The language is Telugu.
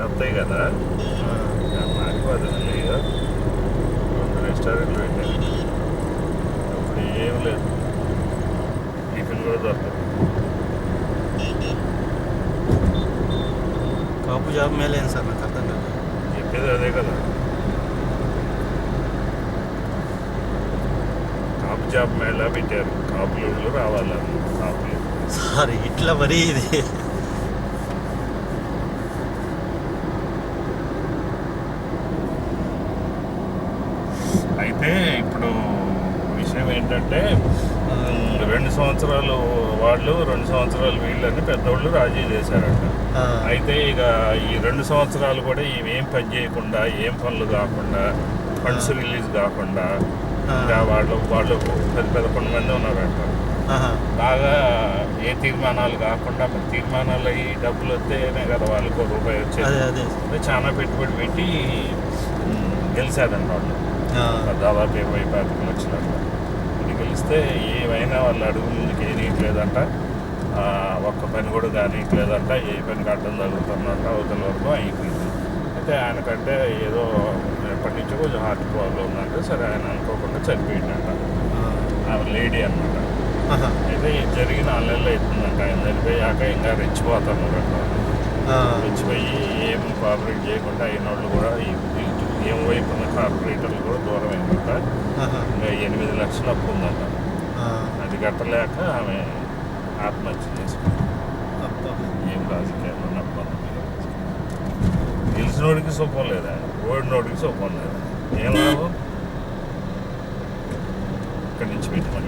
వస్తాయి కదా మారిపోతుంది ఇక 2 రెస్టారెంట్లు పెట్టారు. అప్పుడు ఏం లేదు, టిఫిన్ కూడా దొరకదు. కాపు జాబ్ మేలేం సార్, నాకు అర్థం కాదు. చెప్పేది అదే కదా, కాపు జాబ్ మేళా పెట్టారు. కాపులు రావాలి, కాపులు. సార్ ఇట్లా మరీ ఇది అయితే ఇప్పుడు విషయం ఏంటంటే 2 సంవత్సరాలు వాళ్ళు 2 సంవత్సరాలు వీళ్ళని పెద్దోళ్ళు రాజీ చేశారంట. అయితే ఇక ఈ 2 సంవత్సరాలు కూడా ఇవేం పని చేయకుండా, ఏం పనులు కాకుండా, ఫండ్స్ రిలీజ్ కాకుండా ఇంకా వాళ్ళు 10-11 మంది ఉన్నారంట. బాగా ఏ తీర్మానాలు కాకుండా, మరి తీర్మానాలు అయ్యి డబ్బులు వస్తేనే కదా వాళ్ళకి ₹1 వచ్చేది. చాలా పెట్టుబడి పెట్టి గెలిచారంట వాళ్ళు. దాదాపు 20-25 లక్షలు అంట. ఇది గెలిస్తే ఏమైనా వాళ్ళు అడుగు ముందుకు ఏనీయట్లేదంట. ఒక్క పని కూడా కానీయట్లేదంట. ఏ పనికి అడ్డం తగ్గుతున్నట్ట అవతల వరకు అయిపోయింది. అయితే ఆయనకంటే ఏదో ఎప్పటి నుంచో కొంచెం హార్ట్ ప్రాబ్లం ఉందంటే సరే ఆయన అనుకోకుండా చనిపోయిందంట. ఆమె లేడీ అనమాట. అయితే జరిగిన 4 నెలలు అవుతుందంట. ఆయన చనిపోయాక ఇంకా రెచ్చిపోతున్నారంట. రెచ్చిపోయి ఏం కోఆపరేట్ చేయకుండా అయిన వాళ్ళు కూడా ఏం వైపు ఉన్న కార్పొరేటర్లు కూడా దూరం అయిందంట. ఇంకా 8 లక్షలు అప్పు ఉందంట. అది కట్టలేక ఆమె ఆత్మహత్య చేసుకుంది. ఏం రాజకీయాల్లో నమ్మకం గెలిచినోడికి సుఖం లేదా, ఓడినోడికి సుఖం లేదా, ఏం లాభం? ఇక్కడి నుంచి పెట్టుకోండి.